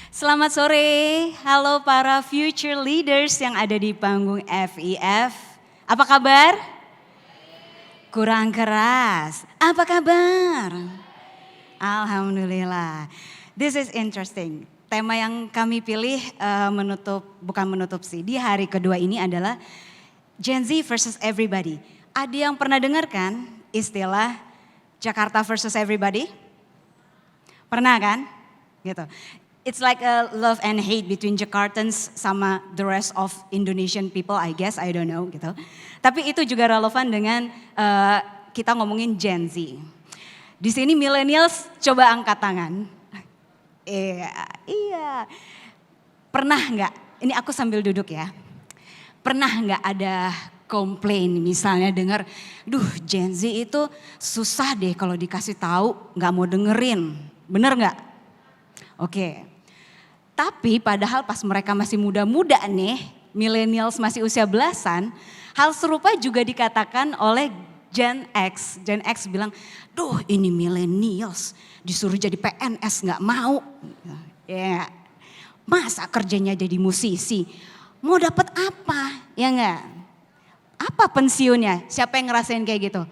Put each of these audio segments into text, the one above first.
Selamat sore, halo para future leaders yang ada di panggung FIF. Apa kabar? Kurang keras. Apa kabar? Alhamdulillah. This is interesting. Tema yang kami pilih bukan menutup sih. Di hari kedua ini adalah Gen Z versus everybody. Ada yang pernah dengar kan istilah Jakarta versus everybody? Pernah kan? Gitu. It's like a love and hate between Jakartans sama the rest of Indonesian people, I guess, I don't know gitu. Tapi itu juga relevan dengan kita ngomongin Gen Z. Di sini millennials coba angkat tangan. Iya. Pernah nggak? Ini aku sambil duduk ya. Pernah nggak ada komplain misalnya dengar, Gen Z itu susah deh kalau dikasih tahu nggak mau dengerin, bener nggak? Oke. Tapi padahal pas mereka masih muda-muda nih, millennials masih usia belasan, hal serupa juga dikatakan oleh Gen X. Gen X bilang, ini millennials disuruh jadi PNS nggak mau. Ya, masa kerjanya jadi musisi? Mau dapat apa? Ya nggak? Apa pensiunnya? Siapa yang ngerasain kayak gitu?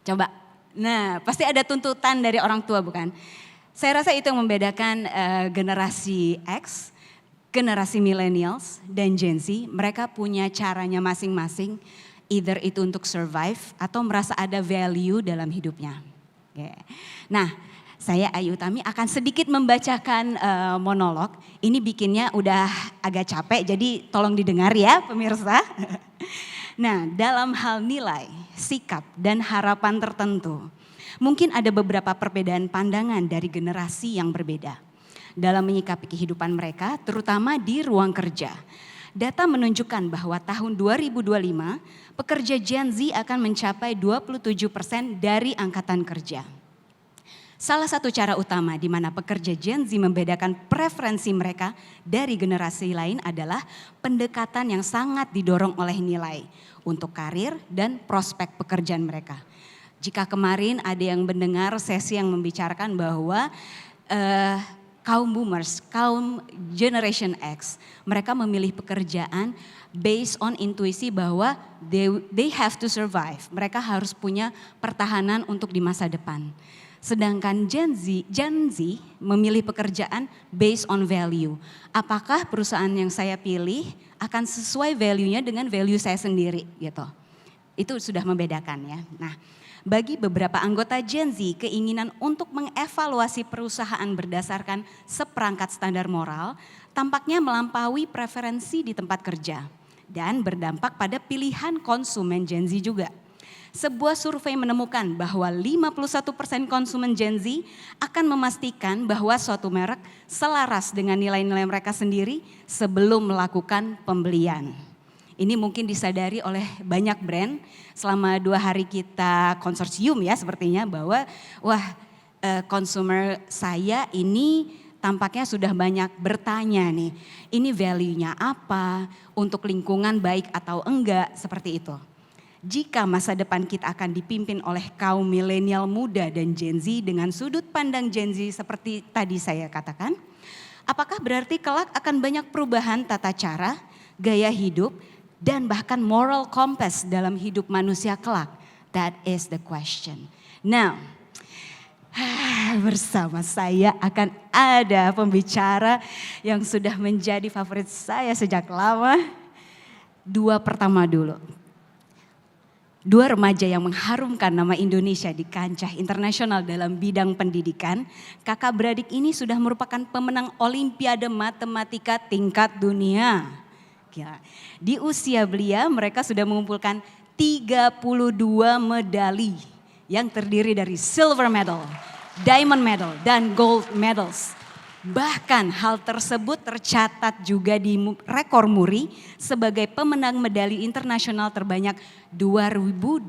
Coba. Nah, pasti ada tuntutan dari orang tua bukan? Saya rasa itu yang membedakan generasi X, generasi millennials dan Gen Z. Mereka punya caranya masing-masing, either itu untuk survive atau merasa ada value dalam hidupnya. Nah, saya Ayu Utami akan sedikit membacakan monolog. Ini bikinnya udah agak capek, jadi tolong didengar ya pemirsa. Nah, dalam hal nilai, sikap dan harapan tertentu, mungkin ada beberapa perbedaan pandangan dari generasi yang berbeda dalam menyikapi kehidupan mereka, terutama di ruang kerja. Data menunjukkan bahwa tahun 2025 pekerja Gen Z akan mencapai 27% dari angkatan kerja. Salah satu cara utama di mana pekerja Gen Z membedakan preferensi mereka dari generasi lain adalah pendekatan yang sangat didorong oleh nilai untuk karir dan prospek pekerjaan mereka. Jika kemarin ada yang mendengar sesi yang membicarakan bahwa kaum boomers, kaum generation X, mereka memilih pekerjaan based on intuisi bahwa they have to survive. Mereka harus punya pertahanan untuk di masa depan. Sedangkan Gen Z memilih pekerjaan based on value. Apakah perusahaan yang saya pilih akan sesuai value-nya dengan value saya sendiri gitu. Itu sudah membedakan ya. Nah, bagi beberapa anggota Gen Z, keinginan untuk mengevaluasi perusahaan berdasarkan seperangkat standar moral tampaknya melampaui preferensi di tempat kerja dan berdampak pada pilihan konsumen Gen Z juga. Sebuah survei menemukan bahwa 51% konsumen Gen Z akan memastikan bahwa suatu merek selaras dengan nilai-nilai mereka sendiri sebelum melakukan pembelian. Ini mungkin disadari oleh banyak brand selama 2 hari kita konsorsium ya sepertinya bahwa consumer saya ini tampaknya sudah banyak bertanya nih, ini value-nya apa, untuk lingkungan baik atau enggak, seperti itu. Jika masa depan kita akan dipimpin oleh kaum milenial muda dan Gen Z dengan sudut pandang Gen Z seperti tadi saya katakan, apakah berarti kelak akan banyak perubahan tata cara, gaya hidup, dan bahkan moral compass dalam hidup manusia kelak? That is the question. Now, bersama saya akan ada pembicara yang sudah menjadi favorit saya sejak lama. 2 pertama dulu. 2 remaja yang mengharumkan nama Indonesia di kancah internasional dalam bidang pendidikan. Kakak beradik ini sudah merupakan pemenang Olimpiade Matematika tingkat dunia. Di usia belia mereka sudah mengumpulkan 32 medali yang terdiri dari silver medal, diamond medal, dan gold medals. Bahkan hal tersebut tercatat juga di rekor muri sebagai pemenang medali internasional terbanyak 2021.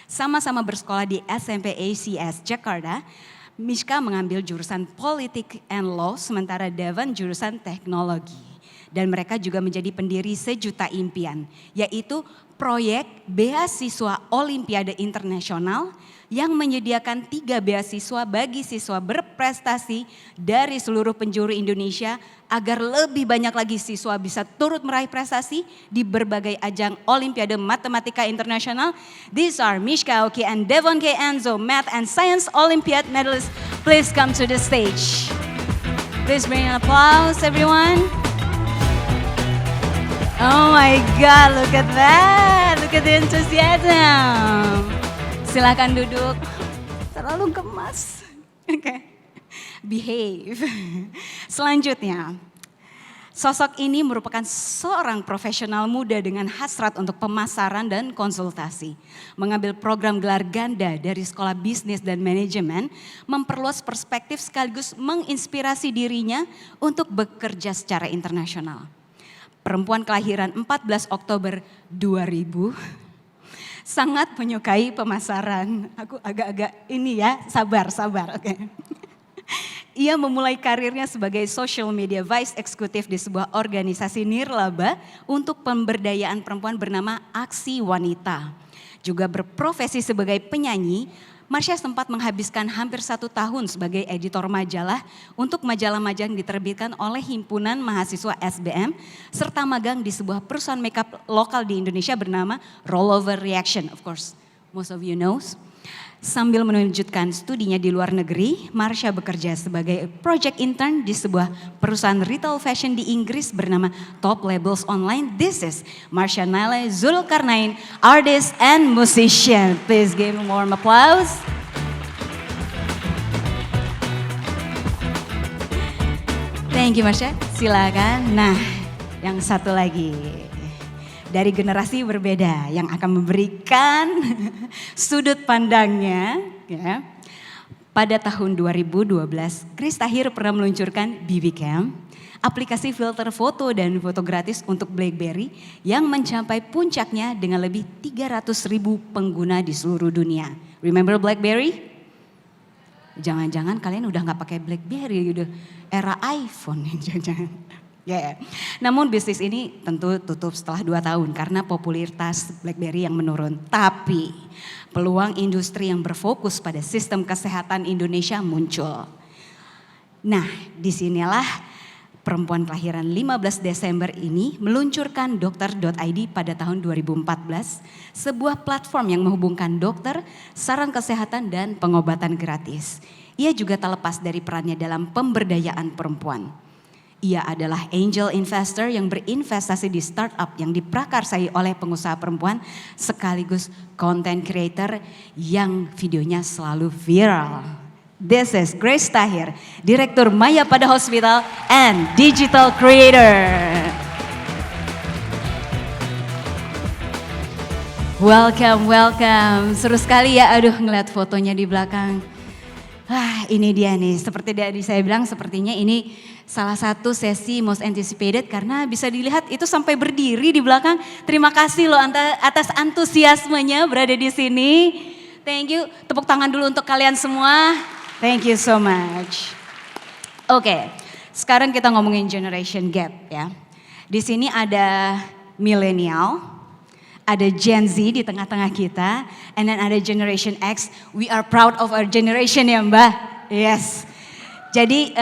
Sama-sama bersekolah di SMP ACS Jakarta, Mishka mengambil jurusan Politik and Law sementara Devan jurusan Teknologi. Dan mereka juga menjadi pendiri Sejuta Impian, yaitu proyek beasiswa Olimpiade Internasional yang menyediakan 3 beasiswa bagi siswa berprestasi dari seluruh penjuru Indonesia agar lebih banyak lagi siswa bisa turut meraih prestasi di berbagai ajang Olimpiade Matematika Internasional. These are Mishka Oki and Devon K. Enzo, Math and Science Olympiad medalists. Please come to the stage. Please bring an applause, everyone. Oh my God, look at that. Look at the enthusiasm. Silakan duduk. Terlalu gemas. Oke. Behave. Selanjutnya, sosok ini merupakan seorang profesional muda dengan hasrat untuk pemasaran dan konsultasi. Mengambil program gelar ganda dari Sekolah Bisnis dan Manajemen, memperluas perspektif sekaligus menginspirasi dirinya untuk bekerja secara internasional. Perempuan kelahiran 14 Oktober 2000, sangat menyukai pemasaran. Aku agak-agak ini ya, sabar, oke. Ia memulai karirnya sebagai social media vice eksekutif di sebuah organisasi nirlaba untuk pemberdayaan perempuan bernama Aksi Wanita. Juga berprofesi sebagai penyanyi, Marsha sempat menghabiskan hampir 1 tahun sebagai editor majalah untuk majalah-majalah yang diterbitkan oleh Himpunan Mahasiswa SBM serta magang di sebuah perusahaan makeup lokal di Indonesia bernama Rollover Reaction. Of course, most of you knows. Sambil melanjutkan studinya di luar negeri, Marsha bekerja sebagai project intern di sebuah perusahaan retail fashion di Inggris bernama Top Labels Online. This is Marsha Naila Zulkarnain, artist and musician. Please give a warm applause. Thank you Marsha, silakan. Nah, yang satu lagi. Dari generasi berbeda yang akan memberikan sudut pandangnya ya. Pada tahun 2012, Kris Tahir pernah meluncurkan BB Cam, aplikasi filter foto dan foto gratis untuk BlackBerry yang mencapai puncaknya dengan lebih 300.000 pengguna di seluruh dunia. Remember BlackBerry? Jangan-jangan kalian udah gak pakai BlackBerry, udah era iPhone, jangan-jangan. Yeah. Namun bisnis ini tentu tutup setelah 2 tahun karena popularitas BlackBerry yang menurun. Tapi peluang industri yang berfokus pada sistem kesehatan Indonesia muncul. Nah, disinilah perempuan kelahiran 15 Desember ini meluncurkan dokter.id pada tahun 2014. Sebuah platform yang menghubungkan dokter, saran kesehatan dan pengobatan gratis. Ia juga tak lepas dari perannya dalam pemberdayaan perempuan. Ia adalah angel investor yang berinvestasi di startup yang diprakarsai oleh pengusaha perempuan sekaligus content creator yang videonya selalu viral. This is Grace Tahir, Direktur Maya Pada Hospital and Digital Creator. Welcome. Seru sekali ya, aduh ngeliat fotonya di belakang. Wah, ini dia nih, seperti tadi saya bilang sepertinya ini salah satu sesi most anticipated karena bisa dilihat itu sampai berdiri di belakang. Terima kasih loh atas antusiasmenya berada di sini. Thank you, tepuk tangan dulu untuk kalian semua. Thank you so much. Oke, sekarang kita ngomongin generation gap ya. Di sini ada milenial, ada Gen Z di tengah-tengah kita, and then ada Generation X. We are proud of our generation ya Mbak. Yes. Jadi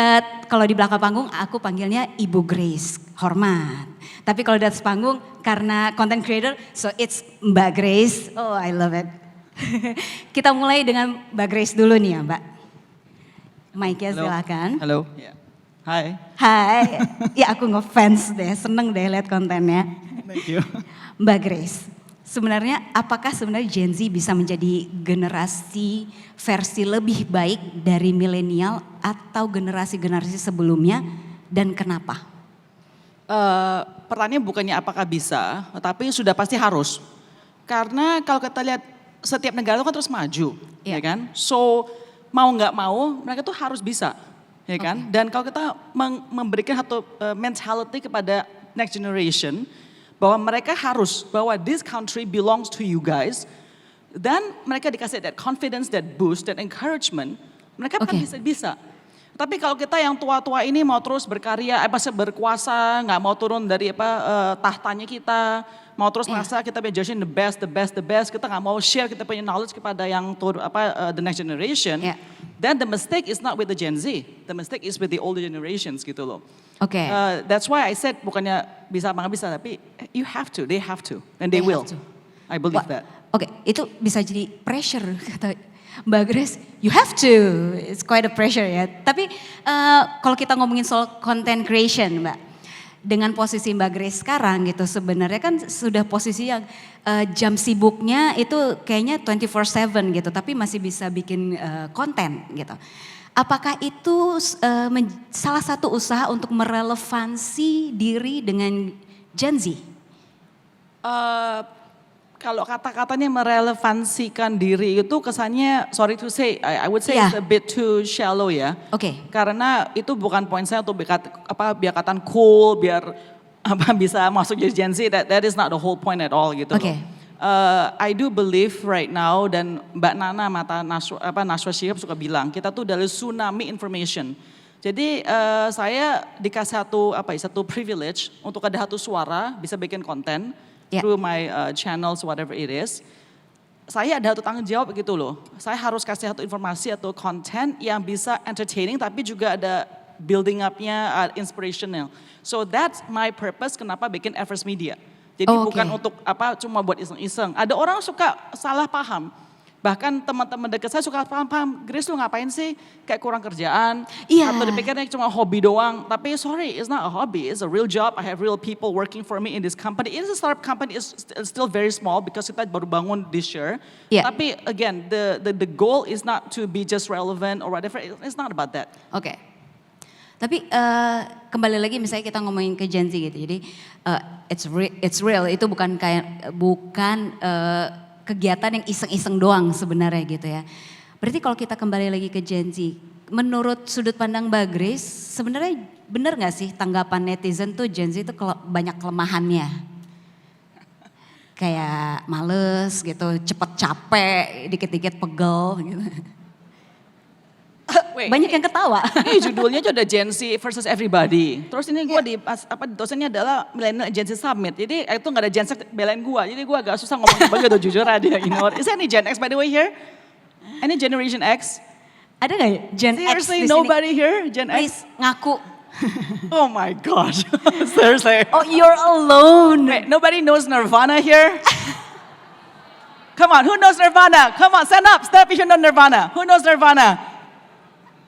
kalau di belakang panggung aku panggilnya Ibu Grace, hormat. Tapi kalau di atas panggung karena content creator, so it's Mbak Grace. Oh I love it. Kita mulai dengan Mbak Grace dulu nih ya Mbak. Mike-nya silakan. Halo. Yeah. Hai. Hai. Ya aku ngefans deh, seneng deh lihat kontennya. Thank you. Mbak Grace, sebenarnya apakah sebenarnya Gen Z bisa menjadi generasi versi lebih baik dari milenial atau generasi-generasi sebelumnya dan kenapa? Pertanyaannya bukannya apakah bisa, tapi sudah pasti harus. Karena kalau kita lihat setiap negara itu kan terus maju, ya kan? So mau nggak mau mereka tuh harus bisa, ya kan? Dan kalau kita memberikan satu mentality kepada next generation, bahwa mereka harus, bahwa this country belongs to you guys. Dan mereka dikasih that confidence, that boost, that encouragement. Mereka pasti bisa. Tapi kalau kita yang tua-tua ini mau terus berkarya, berkuasa, nggak mau turun dari tahtanya kita, mau terus merasa kita punya generation the best, kita nggak mau share kita punya knowledge kepada yang the next generation, then the mistake is not with the Gen Z, the mistake is with the older generations gitu loh. Oke. That's why I said bukannya bisa apa nggak bisa, tapi you have to, they have to, and they will. I believe that. Oke, itu bisa jadi pressure kata Mbak Grace, you have to, it's quite a pressure ya. Tapi kalau kita ngomongin soal content creation Mbak, dengan posisi Mbak Grace sekarang gitu, sebenarnya kan sudah posisi yang jam sibuknya itu kayaknya 24/7 gitu, tapi masih bisa bikin konten gitu. Apakah itu salah satu usaha untuk merelevansi diri dengan Gen Z? Kalau kata-katanya merelevansikan diri itu kesannya, sorry to say, I would say it's a bit too shallow ya. Oke. Karena itu bukan poin saya untuk biar kelihatan cool, biar bisa masuk jadi Gen Z. That is not the whole point at all gitu. Oke. I do believe right now, dan Mbak Nana Naswa Shihab suka bilang, kita tuh dari tsunami information. Jadi saya dikasih satu privilege untuk ada satu suara bisa bikin konten. Through my channels, whatever it is. Saya ada satu tanggung jawab gitu loh. Saya harus kasih satu informasi atau konten yang bisa entertaining tapi juga ada building up-nya, inspirational. So that's my purpose kenapa bikin Everest Media. Jadi bukan untuk cuma buat iseng-iseng. Ada orang suka salah paham. Bahkan teman-teman dekat saya suka paham, Grace lu ngapain sih? Kayak kurang kerjaan. Atau dipikirnya cuma hobi doang. Tapi sorry, it's not a hobby, it's a real job. I have real people working for me in this company. It is a startup company, it's still very small because kita baru bangun this year. Tapi again, the goal is not to be just relevant or whatever, it's not about that. Oke. Tapi kembali lagi misalnya kita ngomongin ke Gen Z gitu. Jadi it's real, itu bukan kegiatan yang iseng-iseng doang sebenarnya gitu ya. Berarti kalau kita kembali lagi ke Gen Z, menurut sudut pandang Mbak Grace, sebenarnya benar gak sih tanggapan netizen tuh Gen Z itu banyak kelemahannya? Kayak males gitu, cepet capek, dikit-dikit pegel gitu. Banyak yang ketawa. Ini judulnya aja udah Gen Z versus everybody. Terus ini gue dosennya adalah Millennial Gen Z Summit. Jadi itu gak ada Gen Z belain gue. Jadi gue agak susah ngomong begitu jujur aja. You know, is there any Gen X by the way here? Any Generation X? Ada gak Gen X di sini? Nobody here? Gen X? Please ngaku. Oh my gosh. Seriously. Oh you're alone. Wait, nobody knows Nirvana here? Come on, who knows Nirvana? Come on, stand up. Stand up if you know Nirvana. Who knows Nirvana?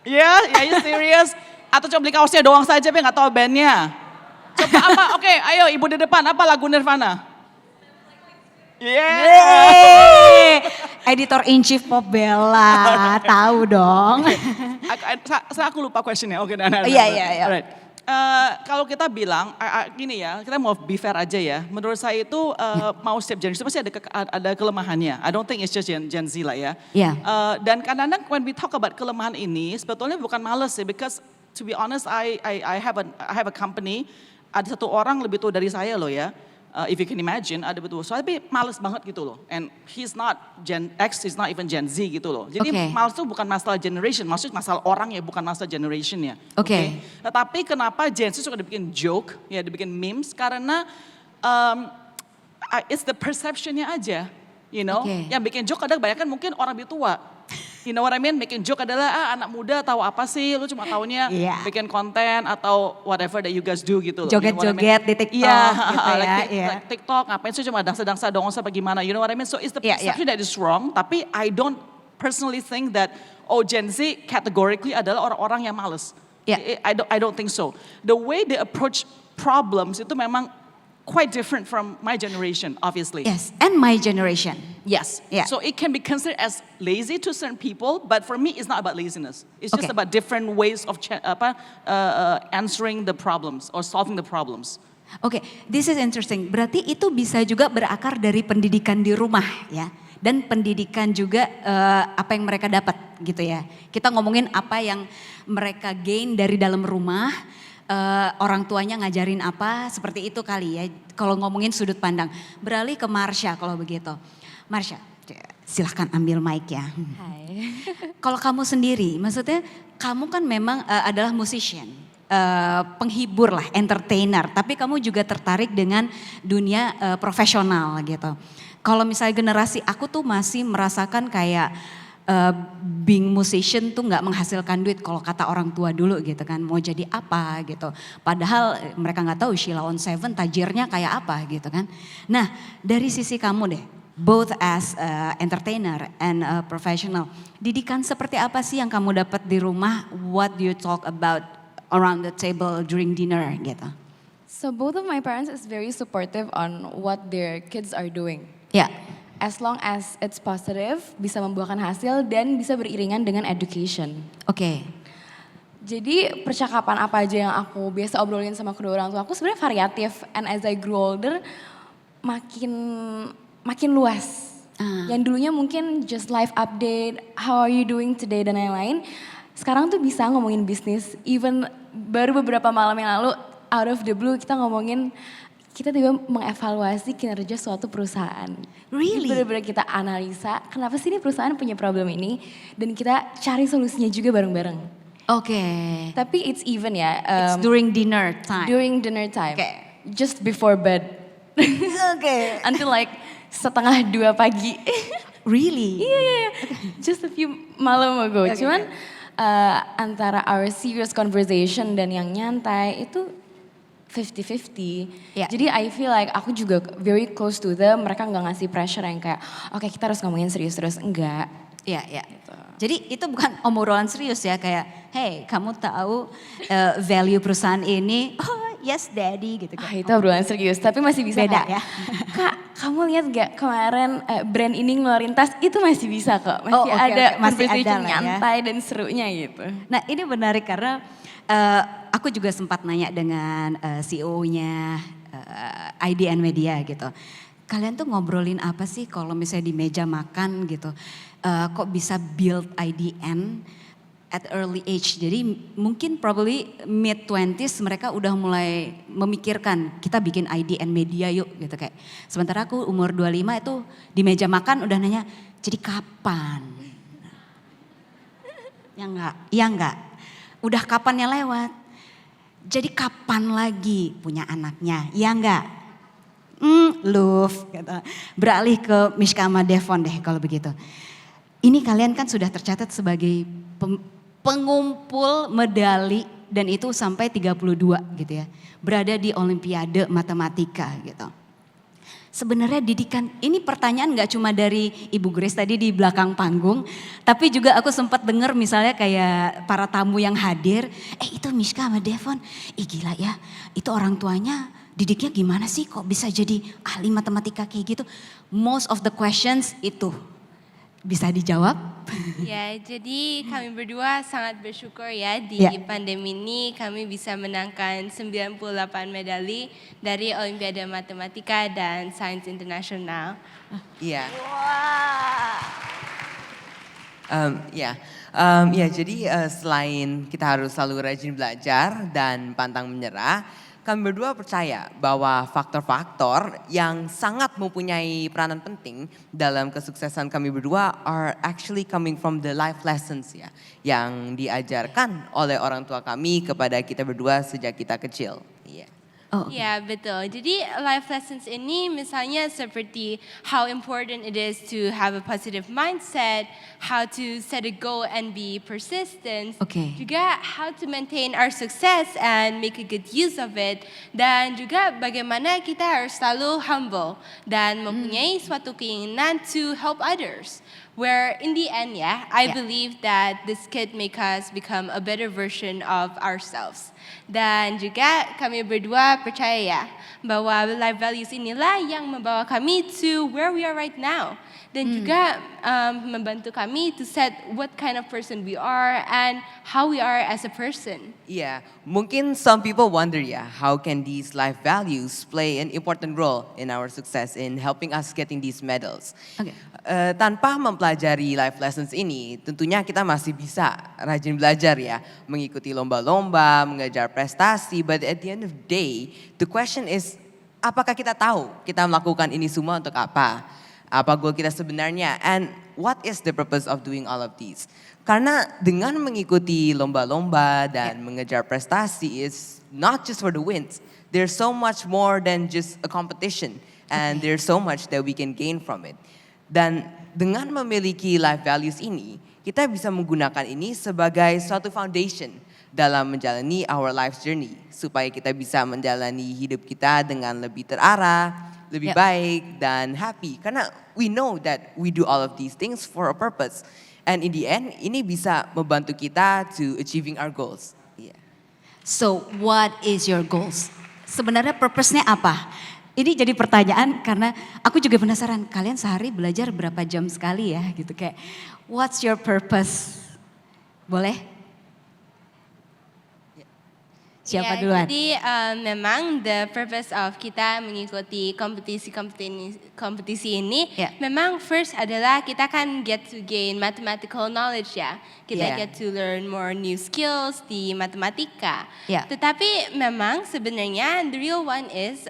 Yeah, you serious? Atau coba beli kaosnya doang saja, tapi nggak tahu bandnya. Coba apa? Oke, ayo ibu di depan. Apa lagu Nirvana? Yeah. Editor in chief Pop Bella, tahu dong. Aku lupa questionnya. Oke, Iya. Right. Kalau kita bilang, gini ya, kita mau be fair aja ya. Menurut saya itu mau setiap generasi pasti ada kelemahannya. I don't think it's just Gen Z lah ya. Dan kadang-kadang when we talk about kelemahan ini, sebetulnya bukan males ya. Because to be honest, I have a company. Ada satu orang lebih tua dari saya loh ya. If you can imagine, ada betul. So, tapi males banget gitu loh. And he's not Gen X, he's not even Gen Z gitu loh. Jadi males itu bukan masalah generation, maksudnya masalah orang ya, bukan masalah generation ya. Oke. Tetapi kenapa Gen Z suka dibikin joke, ya dibikin memes, karena it's the perceptionnya aja. You know, yang bikin joke kadang kebanyakan mungkin orang lebih tua. You know what I mean? Making joke adalah anak muda tahu apa sih? Lu cuma taunya bikin konten atau whatever that you guys do gitu loh. Joget-joget di TikTok gitu ya. Like TikTok ngapain sih cuma dansa-dansa dong apa gimana? You know what I mean? So it's the perception that is wrong. Tapi I don't personally think that Gen Z categorically adalah orang-orang yang males. I don't think so. The way they approach problems itu memang quite different from my generation, obviously. Yes, and my generation. Yes. So it can be considered as lazy to certain people, but for me, it's not about laziness. It's just about different ways of answering the problems or solving the problems. Oke, this is interesting. Berarti itu bisa juga berakar dari pendidikan di rumah ya. Dan pendidikan juga apa yang mereka dapat gitu ya. Kita ngomongin apa yang mereka gain dari dalam rumah. Orang tuanya ngajarin apa, seperti itu kali ya. Kalau ngomongin sudut pandang. Beralih ke Marsha kalau begitu. Marsha, silahkan ambil mic ya. Hai. Kalau kamu sendiri, maksudnya kamu kan memang adalah musician, penghibur lah, entertainer. Tapi kamu juga tertarik dengan dunia profesional gitu. Kalau misalnya generasi aku tuh masih merasakan kayak being musician tuh nggak menghasilkan duit kalau kata orang tua dulu gitu kan, mau jadi apa gitu. Padahal mereka nggak tahu Sheila on Seven tajirnya kayak apa gitu kan. Nah dari sisi kamu deh, both as entertainer and a professional, didikan seperti apa sih yang kamu dapat di rumah? What do you talk about around the table during dinner gitu? So both of my parents is very supportive on what their kids are doing. Ya, As long as it's positive, bisa membuahkan hasil dan bisa beriringan dengan education. oke. Jadi percakapan apa aja yang aku biasa obrolin sama kedua orang tua aku sebenarnya variatif. And as I grew older, makin luas. Yang dulunya mungkin just life update, how are you doing today dan lain-lain. Sekarang tuh bisa ngomongin bisnis. Even baru beberapa malam yang lalu, out of the blue kita ngomongin, kita tiba mengevaluasi kinerja suatu perusahaan. Really? Benar-benar kita analisa, kenapa sih ini perusahaan punya problem ini, dan kita cari solusinya juga bareng-bareng. Oke. Tapi it's even ya. It's during dinner time. During dinner time. Oke. Just before bed. Oke. Until like 1:30 pagi. Really? Iya. Just a few malam ago. Cuman antara our serious conversation dan yang nyantai itu 50-50. Ya. Jadi I feel like aku juga very close to them. Mereka nggak ngasih pressure yang kayak, oke kita harus ngomongin serius terus. Enggak. Iya, iya. Jadi itu bukan obrolan serius ya, kayak, hey kamu tahu value perusahaan ini? Oh yes daddy gitu kan. Itu obrolan serius, tapi masih bisa Beda Kak. ya. Kak, kamu lihat gak kemarin brand ini ngeluarin tas, itu masih bisa kok. Masih Oh, oke, ada oke. Masih ada conversation lah ya. nyantai dan serunya gitu. Nah ini menarik karena aku juga sempat nanya dengan CEO-nya IDN Media gitu. Kalian tuh ngobrolin apa sih kalau misalnya di meja makan gitu. Kok bisa build IDN at early age. Jadi mungkin probably mid 20s mereka udah mulai memikirkan kita bikin IDN Media yuk gitu kayak. Sementara aku umur 25 itu di meja makan udah nanya jadi kapan? Ya enggak, ya enggak. Udah kapannya lewat. Jadi kapan lagi punya anaknya? Ya enggak? Love. Gitu. Beralih ke Mishka sama Devon deh kalau begitu. Ini kalian kan sudah tercatat sebagai pengumpul medali dan itu sampai 32 gitu ya. Berada di Olimpiade Matematika gitu. Sebenarnya didikan, ini pertanyaan gak cuma dari Ibu Grace tadi di belakang panggung, tapi juga aku sempat dengar misalnya kayak para tamu yang hadir, itu Mishka sama Devon, gila ya, itu orang tuanya didiknya gimana sih kok bisa jadi ahli matematika kayak gitu. Most of the questions itu, bisa dijawab? Ya, jadi kami berdua sangat bersyukur ya di pandemi ini kami bisa menangkan 98 medali dari Olimpiade Matematika dan Sains Internasional. Iya. Jadi selain kita harus selalu rajin belajar dan pantang menyerah, kami berdua percaya bahwa faktor-faktor yang sangat mempunyai peranan penting dalam kesuksesan kami berdua are actually coming from the life lessons ya, yang diajarkan oleh orang tua kami kepada kita berdua sejak kita kecil. Iya. Oh. Ya, betul. Jadi life lessons ini misalnya seperti how important it is to have a positive mindset, how to set a goal and be persistent. Okay. Juga how to maintain our success and make a good use of it. Dan juga bagaimana kita harus selalu humble dan mempunyai suatu keinginan to help others. Where in the end I believe that this could make us become a better version of ourselves. Dan juga kami berdua percaya ya bahwa life values inilah yang membawa kami to where we are right now. Dan juga membantu kami to set what kind of person we are and how we are as a person. Iya, mungkin some people wonder ya, how can these life values play an important role in our success in helping us getting these medals? Okay. Tanpa mempelajari life lessons ini, tentunya kita masih bisa rajin belajar ya, mengikuti lomba-lomba, mengejar prestasi, but at the end of the day, the question is, apakah kita tahu kita melakukan ini semua untuk apa? Apa goal kita sebenarnya? And what is the purpose of doing all of these? Karena dengan mengikuti lomba-lomba dan mengejar prestasi is not just for the wins. There's so much more than just a competition and there's so much that we can gain from it. Dan dengan memiliki life values ini, kita bisa menggunakan ini sebagai suatu foundation dalam menjalani our life journey supaya kita bisa menjalani hidup kita dengan lebih terarah, lebih baik dan happy. Karena we know that we do all of these things for a purpose. And in the end, ini bisa membantu kita to achieving our goals. Yeah. So what is your goals? Sebenarnya purpose-nya apa? Ini jadi pertanyaan karena aku juga penasaran, kalian sehari belajar berapa jam sekali ya gitu, kayak what's your purpose? Boleh? Siapa Ya, duluan? Jadi memang the purpose of kita mengikuti kompetisi ini memang first adalah kita kan get to gain mathematical knowledge ya. Kita get to learn more new skills di matematika. Tetapi memang sebenarnya the real one is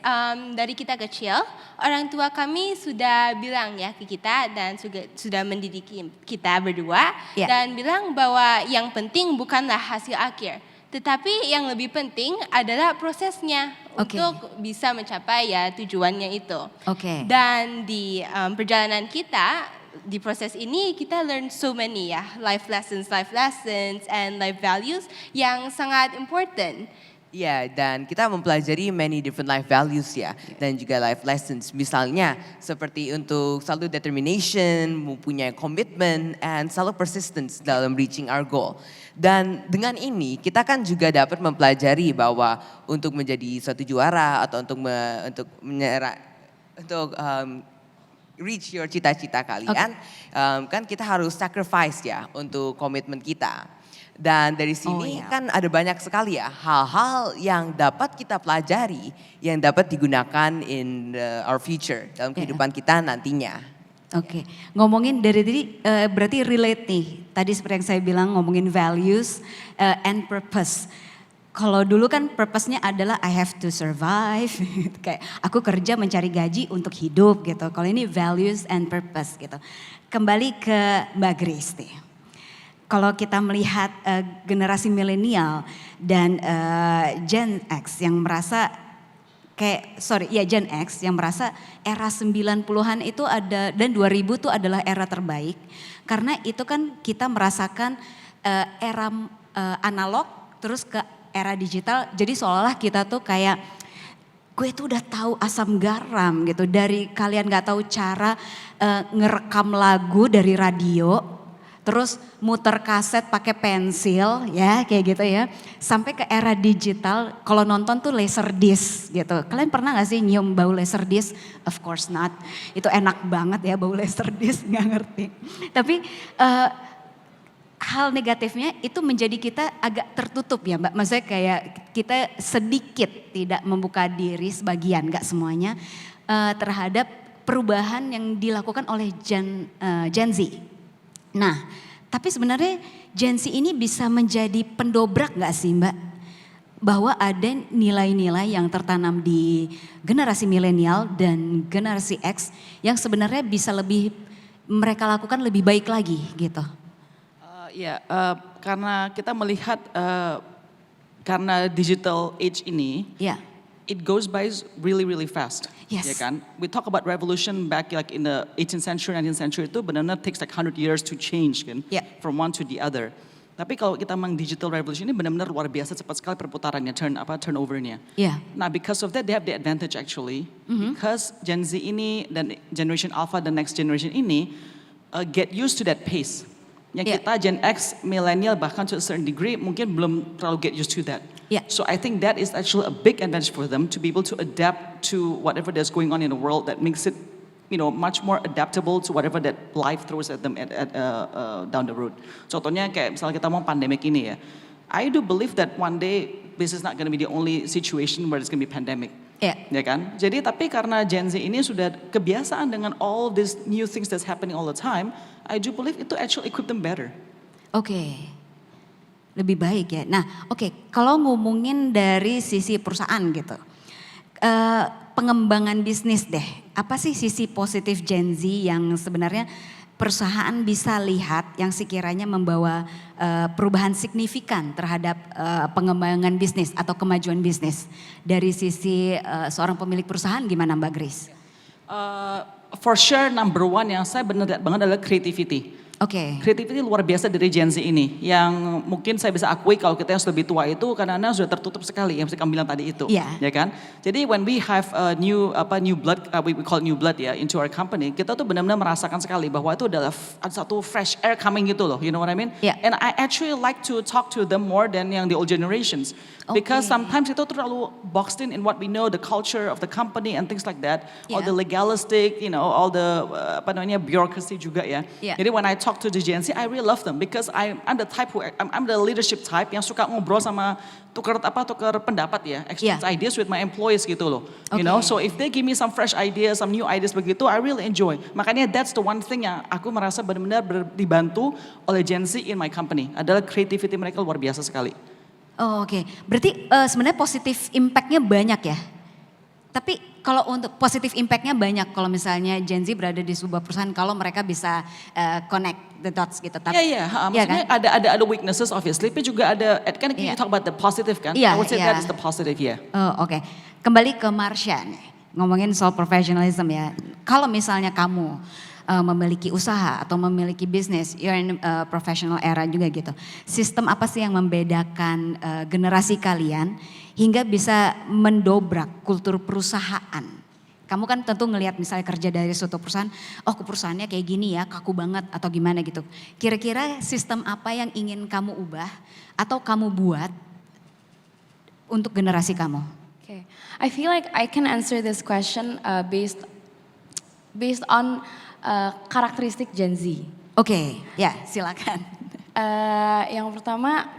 dari kita kecil orang tua kami sudah bilang ya ke kita dan sudah mendidik kita berdua dan bilang bahwa yang penting bukanlah hasil akhir. Tetapi yang lebih penting adalah prosesnya untuk bisa mencapai ya tujuannya itu. Dan di perjalanan kita, di proses ini kita learn so many ya life lessons and life values yang sangat important. Iya, dan kita mempelajari many different life values ya, dan juga life lessons. Misalnya seperti untuk selalu determination, mempunyai commitment, and selalu persistence dalam reaching our goal. Dan dengan ini kita kan juga dapat mempelajari bahwa untuk menjadi suatu juara atau untuk reach your cita-cita kalian, kan kita harus sacrifice ya untuk komitmen kita. Dan dari sini kan ada banyak sekali ya hal-hal yang dapat kita pelajari yang dapat digunakan in our future dalam kehidupan kita nantinya. Ngomongin dari tadi berarti relate nih. Tadi seperti yang saya bilang ngomongin values and purpose. Kalau dulu kan purpose-nya adalah I have to survive, kayak aku kerja mencari gaji untuk hidup gitu. Kalau ini values and purpose gitu. Kembali ke Mbak Grace nih. Kalau kita melihat generasi milenial dan Gen X yang merasa Gen X yang merasa era 90-an itu ada dan 2000 itu adalah era terbaik. Karena itu kan kita merasakan era analog terus ke era digital. Jadi seolah-olah kita tuh kayak gue tuh udah tahu asam garam gitu. Dari kalian gak tahu cara ngerekam lagu dari radio. Terus muter kaset pakai pensil ya kayak gitu ya. Sampai ke era digital kalau nonton tuh laserdisc gitu. Kalian pernah gak sih nyium bau laserdisc? Of course not. Itu enak banget ya bau laserdisc, gak ngerti. Tapi hal negatifnya itu menjadi kita agak tertutup ya Mbak. Maksudnya kayak kita sedikit tidak membuka diri sebagian, gak semuanya. Terhadap perubahan yang dilakukan oleh Gen Z. Nah, tapi sebenarnya Gen Z ini bisa menjadi pendobrak gak sih Mbak? Bahwa ada nilai-nilai yang tertanam di generasi milenial dan generasi X yang sebenarnya bisa lebih mereka lakukan lebih baik lagi gitu. Karena kita melihat karena digital age ini, it goes by really fast. Yes. Ya kan? We talk about revolution back like in the 18th century, 19th century itu benar-benar takes like 100 years to change kan, from one to the other. Tapi kalau kita memang digital revolution ini benar-benar luar biasa cepat sekali perputarannya, turnovernya. Nah, because of that they have the advantage actually, because Gen Z ini dan generation Alpha dan next generation ini get used to that pace. Yang kita Gen X, millennial bahkan to a certain degree mungkin belum terlalu get used to that. So I think that is actually a big advantage for them to be able to adapt to whatever that's going on in the world that makes it, much more adaptable to whatever that life throws at them down the road. Contohnya kayak misalnya kita mau pandemic ini ya. I do believe that one day this is not going to be the only situation where it's going to be pandemic. Ya kan? Jadi tapi karena Gen Z ini sudah kebiasaan dengan all these new things that's happening all the time, I do believe itu actually equip them better. Lebih baik ya. Nah, kalau ngomongin dari sisi perusahaan gitu, pengembangan bisnis deh. Apa sih sisi positif Gen Z yang sebenarnya perusahaan bisa lihat yang sekiranya membawa perubahan signifikan terhadap pengembangan bisnis atau kemajuan bisnis dari sisi seorang pemilik perusahaan, gimana Mbak Grace? For sure number one yang saya benar lihat banget adalah creativity. Oke. Creativity luar biasa dari Gen Z ini, yang mungkin saya bisa akui kalau kita yang sudah lebih tua itu kadang-kadang sudah tertutup sekali, yang kamu bilang tadi itu, Iya. ya kan? Jadi when we have a new blood, we call new blood ya, into our company, kita tuh benar-benar merasakan sekali bahwa itu adalah satu fresh air coming gitu loh, you know what I mean? Iya. And I actually like to talk to them more than yang the old generations, because sometimes itu terlalu boxed in what we know, the culture of the company and things like that, all Iya. the legalistic, you know, all the bureaucracy juga ya. Iya. Jadi when I talk to the Gen Z, I really love them because I'm the type I'm the leadership type yang suka ngobrol sama tukar pendapat ya, exchange ideas with my employees gitu loh. You know, so if they give me some fresh ideas, some new ideas begitu, I really enjoy. Makanya that's the one thing yang aku merasa benar-benar dibantu oleh Gen Z in my company, adalah creativity mereka luar biasa sekali. Oh, oke. Berarti sebenarnya positif impact-nya banyak ya? Tapi kalau untuk positif impact-nya banyak kalau misalnya Gen Z berada di sebuah perusahaan, kalau mereka bisa connect the dots gitu. Iya, maksudnya ada weaknesses obviously, tapi juga ada, kan you talk about the positive kan, I would say that is the positive ya. Oh, oke. Kembali ke Marsha nih, ngomongin soal professionalism ya. Kalau misalnya kamu memiliki usaha atau memiliki bisnis, you're in professional era juga gitu. Sistem apa sih yang membedakan generasi kalian hingga bisa mendobrak kultur perusahaan? Kamu kan tentu ngelihat misalnya kerja dari suatu perusahaan, oh perusahaannya kayak gini ya, kaku banget atau gimana gitu. Kira-kira sistem apa yang ingin kamu ubah atau kamu buat untuk generasi kamu? Okay, I feel like I can answer this question based on karakteristik Gen Z. Oke, ya silakan. Yang pertama,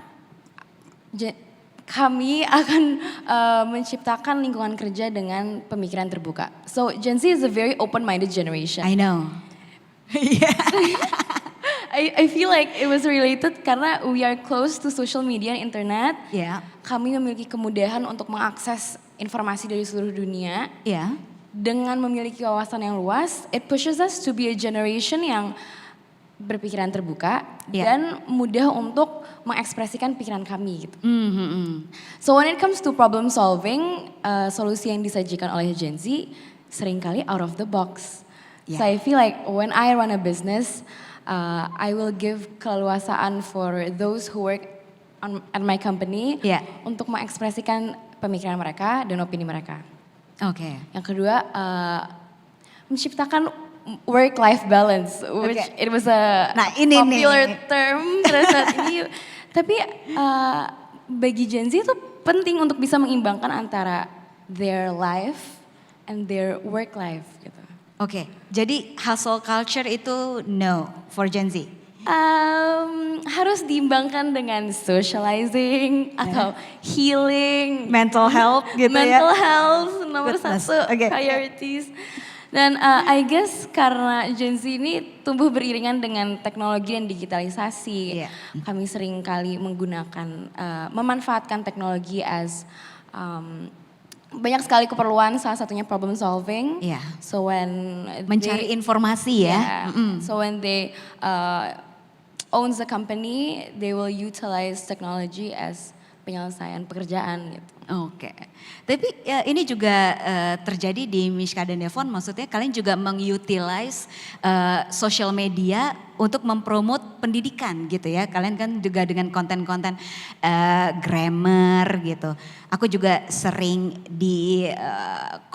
kami akan menciptakan lingkungan kerja dengan pemikiran terbuka. So Gen Z is a very open-minded generation. I know. I feel like it was related karena we are close to social media and internet. Ya. Kami memiliki kemudahan untuk mengakses informasi dari seluruh dunia. Ya. Dengan memiliki wawasan yang luas, it pushes us to be a generation yang berpikiran terbuka dan mudah untuk mengekspresikan pikiran kami gitu. So when it comes to problem solving, solusi yang disajikan oleh Gen Z seringkali out of the box. So I feel like when I run a business, I will give keleluasaan for those who work at my company untuk mengekspresikan pemikiran mereka dan opini mereka. Oke. Yang kedua, menciptakan work-life balance, which it was a popular term pada saat ini. Tapi bagi Gen Z itu penting untuk bisa mengimbangkan antara their life and their work life gitu. Oke, jadi hustle culture itu no for Gen Z? Harus diimbangkan dengan socializing atau healing, Mental health gitu mental ya? health nomor satu priorities. Dan I guess karena Gen Z ini tumbuh beriringan dengan teknologi dan digitalisasi, kami sering kali menggunakan, memanfaatkan teknologi as banyak sekali keperluan, salah satunya problem solving. So when mencari informasi ya. So when they owns the company, they will utilize technology as penyelesaian pekerjaan gitu. Oke, tapi ini juga terjadi di Mishka dan Devon, maksudnya kalian juga mengutilize social media untuk mempromot pendidikan gitu ya. Kalian kan juga dengan konten-konten grammar gitu. Aku juga sering di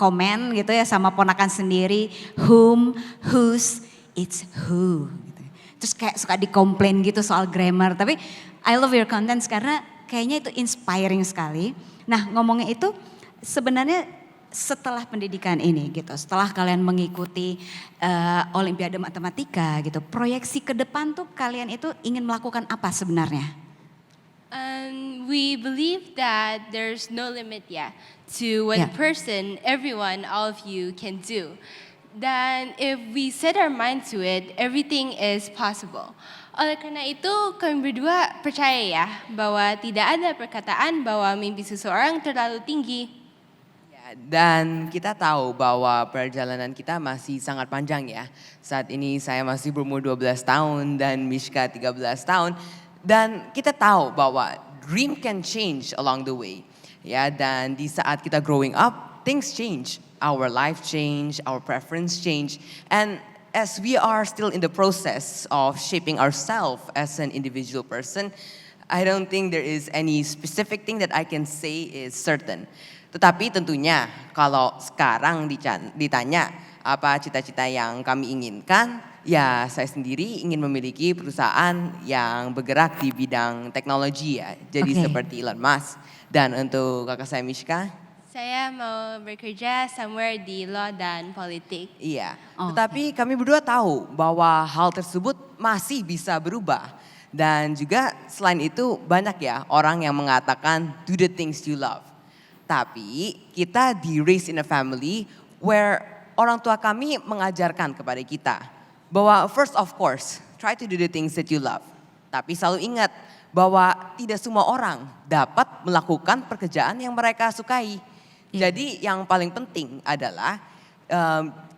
komen gitu ya sama ponakan sendiri, whom, whose, it's who. Gitu. Terus kayak suka dikomplain gitu soal grammar, tapi I love your contents karena kayaknya itu inspiring sekali. Nah ngomongnya itu sebenarnya setelah pendidikan ini gitu, setelah kalian mengikuti Olimpiade Matematika gitu, proyeksi ke depan tuh kalian itu ingin melakukan apa sebenarnya? We believe that there's no limit to what person, everyone, all of you can do. Dan if we set our mind to it, everything is possible. Oleh karena itu kami berdua percaya bahwa tidak ada perkataan bahwa mimpi seseorang terlalu tinggi. dan kita tahu bahwa perjalanan kita masih sangat panjang ya. Saat ini saya masih berumur 12 tahun dan Mishka 13 tahun. Dan kita tahu bahwa dream can change along the way. Ya, dan di saat kita growing up, things change. Our life change, our preference change. And as we are still in the process of shaping ourselves as an individual person, I don't think there is any specific thing that I can say is certain. Tetapi tentunya kalau sekarang ditanya apa cita-cita yang kami inginkan, ya saya sendiri ingin memiliki perusahaan yang bergerak di bidang teknologi ya. Jadi Oke. seperti Elon Musk. Dan untuk kakak saya Mishka, Saya mau bekerja somewhere di law dan politik. iya. Oke. Tetapi kami berdua tahu bahwa hal tersebut masih bisa berubah. Dan juga selain itu banyak ya orang yang mengatakan do the things you love. Tapi kita di raised in a family where orang tua kami mengajarkan kepada kita bahwa first of course try to do the things that you love. Tapi selalu ingat bahwa tidak semua orang dapat melakukan pekerjaan yang mereka sukai. Jadi yang paling penting adalah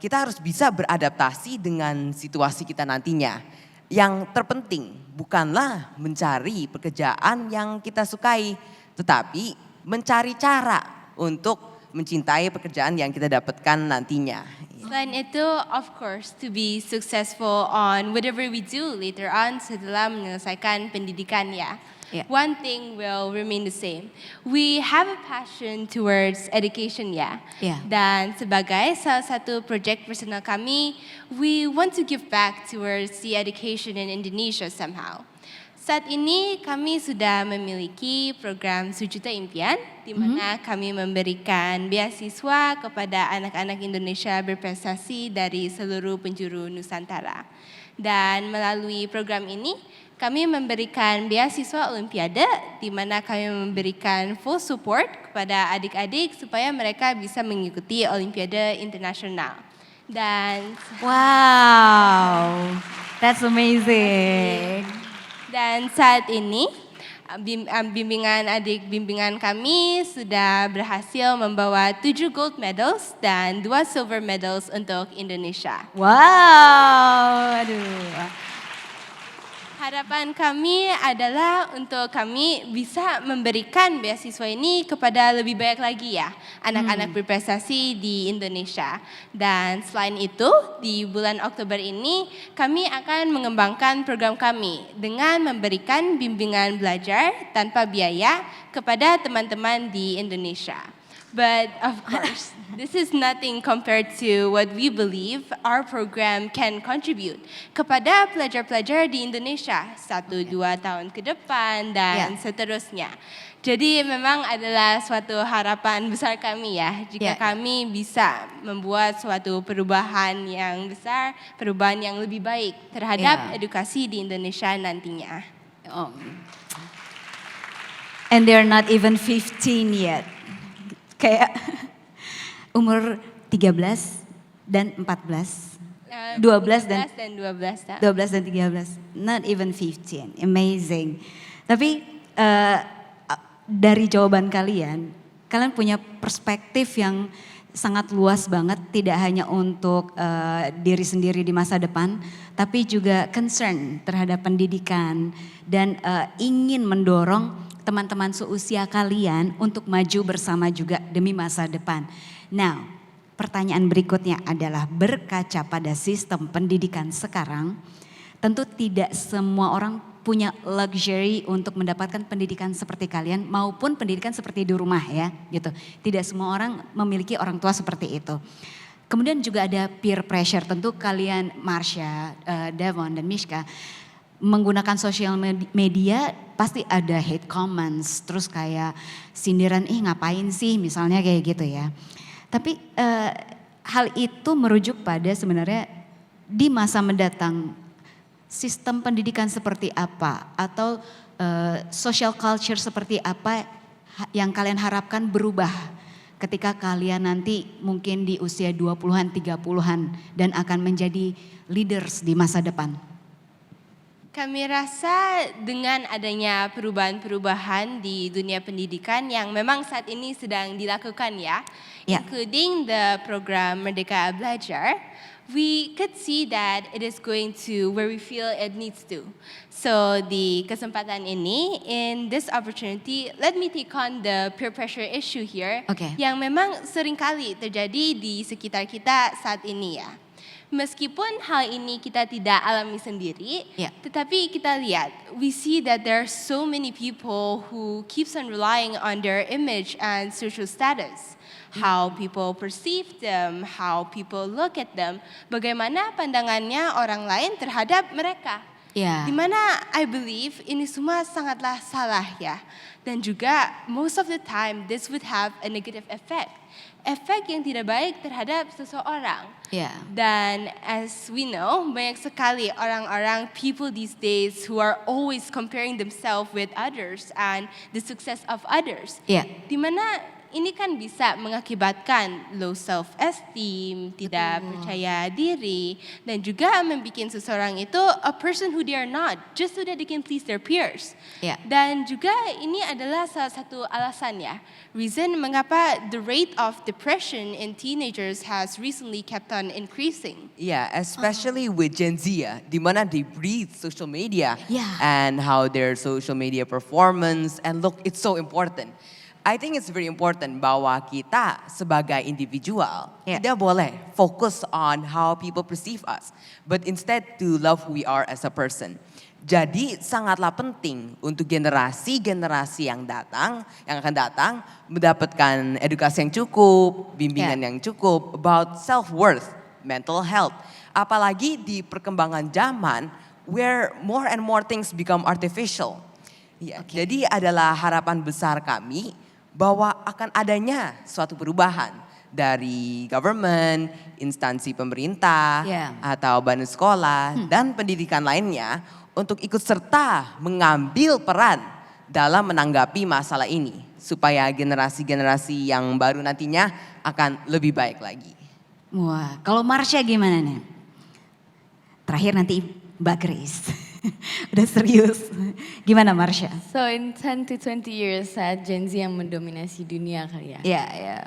kita harus bisa beradaptasi dengan situasi kita nantinya. Yang terpenting bukanlah mencari pekerjaan yang kita sukai, tetapi mencari cara untuk mencintai pekerjaan yang kita dapatkan nantinya. Selain itu, of course, to be successful on whatever we do later on setelah menyelesaikan pendidikan ya. Yeah. One thing will remain the same. We have a passion towards education ya. Yeah. Dan sebagai salah satu project personal kami, we want to give back towards the education in Indonesia somehow. Saat ini kami sudah memiliki program Sejuta Impian, di mana kami memberikan beasiswa kepada anak-anak Indonesia berprestasi dari seluruh penjuru Nusantara. Dan melalui program ini, kami memberikan beasiswa Olimpiade, di mana kami memberikan full support kepada adik-adik supaya mereka bisa mengikuti Olimpiade internasional. Dan Wow, that's amazing. Dan saat ini bimbingan kami sudah berhasil membawa 7 gold medals dan 2 silver medals untuk Indonesia. Wow, aduh. Harapan kami adalah untuk kami bisa memberikan beasiswa ini kepada lebih banyak lagi ya anak-anak berprestasi di Indonesia. Dan selain itu di bulan Oktober ini kami akan mengembangkan program kami dengan memberikan bimbingan belajar tanpa biaya kepada teman-teman di Indonesia. But of course, this is nothing compared to what we believe our program can contribute kepada pelajar-pelajar di Indonesia 1-2 tahun ke depan dan seterusnya. Jadi memang adalah suatu harapan besar kami ya, jika kami bisa membuat suatu perubahan yang besar, perubahan yang lebih baik terhadap edukasi di Indonesia nantinya. Oh. And they're not even 15 yet. Kayak umur 13 dan 14. 12 dan 12 dan 13. Not even 15. Amazing. Tapi dari jawaban kalian punya perspektif yang sangat luas banget, tidak hanya untuk diri sendiri di masa depan, tapi juga concern terhadap pendidikan dan ingin mendorong teman-teman seusia kalian untuk maju bersama juga demi masa depan. Now, pertanyaan berikutnya adalah berkaca pada sistem pendidikan sekarang, tentu tidak semua orang punya luxury untuk mendapatkan pendidikan seperti kalian maupun pendidikan seperti di rumah ya, gitu. Tidak semua orang memiliki orang tua seperti itu. Kemudian juga ada peer pressure, tentu kalian Marsha, Devon dan Mishka menggunakan sosial media pasti ada hate comments, terus kayak sindiran, ngapain sih misalnya kayak gitu ya. Tapi hal itu merujuk pada sebenarnya di masa mendatang sistem pendidikan seperti apa atau social culture seperti apa yang kalian harapkan berubah ketika kalian nanti mungkin di usia 20-an, 30-an dan akan menjadi leaders di masa depan. Kami rasa dengan adanya perubahan-perubahan di dunia pendidikan yang memang saat ini sedang dilakukan ya, Ya. including the program Merdeka Belajar, we could see that it is going to where we feel it needs to. So di kesempatan ini, in this opportunity, let me take on the peer pressure issue here, Oke. yang memang seringkali terjadi di sekitar kita saat ini ya. Meskipun hal ini kita tidak alami sendiri, Ya. tetapi kita lihat, we see that there are so many people who keeps on relying on their image and social status. How people perceive them, how people look at them, bagaimana pandangannya orang lain terhadap mereka. Ya. Dimana I believe ini semua sangatlah salah ya. Dan juga most of the time this would have a negative effect. Efek yang tidak baik terhadap seseorang. Ya. Dan as we know, banyak sekali orang-orang, people these days who are always comparing themselves with others and the success of others. Ya. Dimana ini kan bisa mengakibatkan low self-esteem, tidak percaya diri, dan juga membuat seseorang itu a person who they are not, just so that they can please their peers. Ya. Dan juga ini adalah salah satu alasan ya, reason mengapa the rate of depression in teenagers has recently kept on increasing. Yeah, especially with Gen Z ya, di mana they breathe social media Yeah. and how their social media performance and look, it's so important. I think it's very important bahwa kita sebagai individual Yeah. tidak boleh fokus on how people perceive us, but instead to love who we are as a person. Jadi sangatlah penting untuk generasi-generasi yang akan datang mendapatkan edukasi yang cukup, bimbingan yang cukup about self-worth, mental health. Apalagi di perkembangan zaman where more and more things become artificial. Ya, jadi adalah harapan besar kami bahwa akan adanya suatu perubahan dari government, instansi pemerintah, Yeah. atau badan sekolah, dan pendidikan lainnya untuk ikut serta mengambil peran dalam menanggapi masalah ini. Supaya generasi-generasi yang baru nantinya akan lebih baik lagi. Wah, kalau Marsha gimana nih? Terakhir nanti Mbak Grace. Udah serius. Gimana Marsha? So in 10 to 20 years saat Gen Z yang mendominasi dunia kali ya. Ya, ya.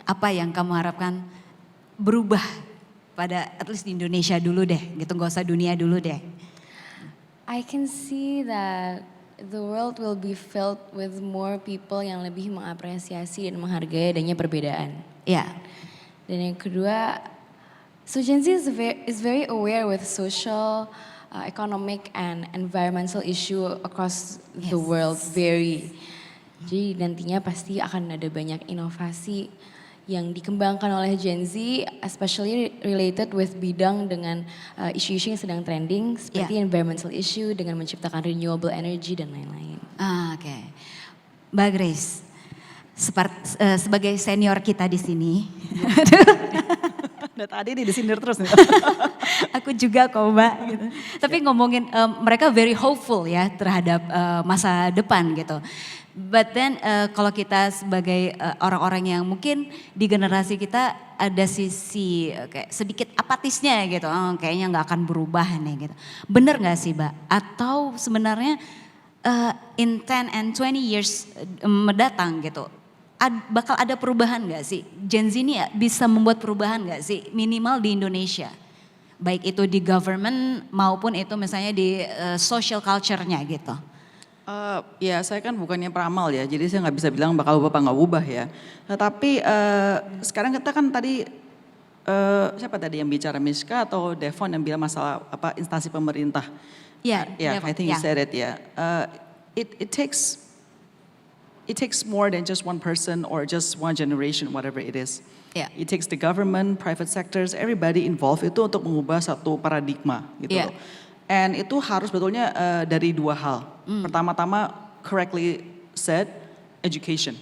Apa yang kamu harapkan berubah pada at least di Indonesia dulu deh, gitu, nggak usah dunia dulu deh. I can see that the world will be filled with more people yang lebih mengapresiasi dan menghargai adanya perbedaan. Ya, Dan yang kedua, so Gen Z is very aware with social, economic and environmental issue across the Yes. world Jadi nantinya pasti akan ada banyak inovasi yang dikembangkan oleh Gen Z, especially related with bidang dengan isu-isu yang sedang trending seperti environmental issue dengan menciptakan renewable energy dan lain-lain. Oke. Mbak Grace, sebagai senior kita di sini, Udah tadi nih disindir terus nih. aku juga kok Mbak. Gitu. Tapi ngomongin mereka very hopeful ya terhadap masa depan gitu. But then kalau kita sebagai orang-orang yang mungkin di generasi kita ada sisi kayak sedikit apatisnya gitu, kayaknya nggak akan berubah nih gitu. Bener nggak sih Mbak? Atau sebenarnya in 10 and 20 years mendatang gitu, bakal ada perubahan nggak sih? Gen Z ini bisa membuat perubahan nggak sih minimal di Indonesia? Baik itu di government maupun itu misalnya di social culture-nya gitu. Ya saya kan bukannya peramal ya, jadi saya nggak bisa bilang bakal ubah apa nggak ubah ya. Tetapi sekarang kita kan tadi siapa tadi yang bicara, Miska atau Devon yang bilang masalah apa instansi pemerintah? Ya, Yeah, I think you said it ya. It takes more than just one person or just one generation, whatever it is. Yeah. It takes the government, private sectors, everybody involved itu untuk mengubah satu paradigma gitu Yeah. loh. And itu harus betulnya dari dua hal. Pertama-tama correctly said, education.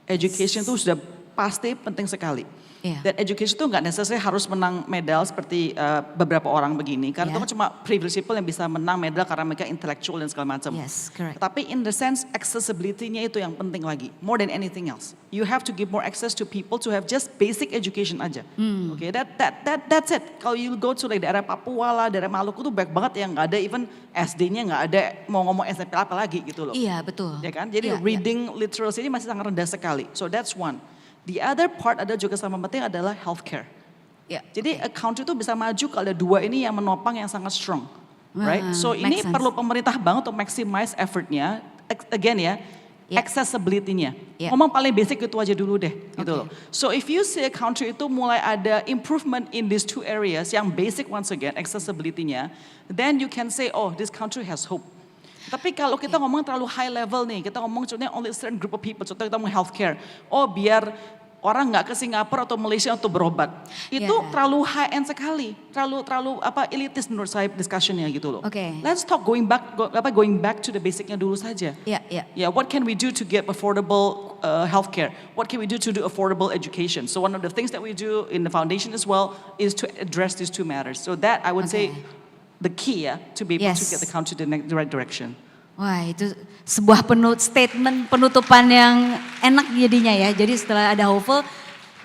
Education itu sudah pasti penting sekali. Iya. Dan education itu nggak necessarily harus menang medal seperti beberapa orang begini. Karena itu Yeah. kan cuma privileged people yang bisa menang medal karena mereka intellectual dan segala macam. Yes, correct. Tapi in the sense accessibility-nya itu yang penting lagi. More than anything else. You have to give more access to people to have just basic education aja. Okay, that's it. Kalau you go to like daerah Papua lah, daerah Maluku tuh banyak banget yang nggak ada even SD-nya nggak ada, mau ngomong SMP apa lagi gitu loh. Iya, betul. Ya kan? Jadi Iya, reading literacy ini masih sangat rendah sekali. So that's one. The other part ada juga sama penting adalah healthcare. iya. Jadi a country itu bisa maju kalau ada dua ini yang menopang yang sangat strong. Right? So Makes ini sense. perlu pemerintah banget untuk maximize effortnya. Again ya, Yeah. accessibility-nya. Yeah. Ngomong paling basic itu aja dulu deh. Gitu loh. So if you see a country itu mulai ada improvement in these two areas, yang basic once again, accessibility-nya, then you can say, oh this country has hope. Tapi kalau kita ngomong terlalu high level nih, kita ngomong contohnya only a certain group of people, contohnya kita ngomong healthcare. Oh biar orang nggak ke Singapura atau Malaysia untuk berobat. Itu Yeah. terlalu high end sekali, terlalu elitis menurut saya discussionnya gitu loh. Oke. Let's talk going back to the basicnya dulu saja. Iya, iya. Yeah, what can we do to get affordable healthcare? What can we do to do affordable education? So one of the things that we do in the foundation as well is to address these two matters. So that I would say the key to be able to Yes. get the country the right direction. Wah, itu sebuah statement penutupan yang enak jadinya ya. Jadi setelah ada hopeful,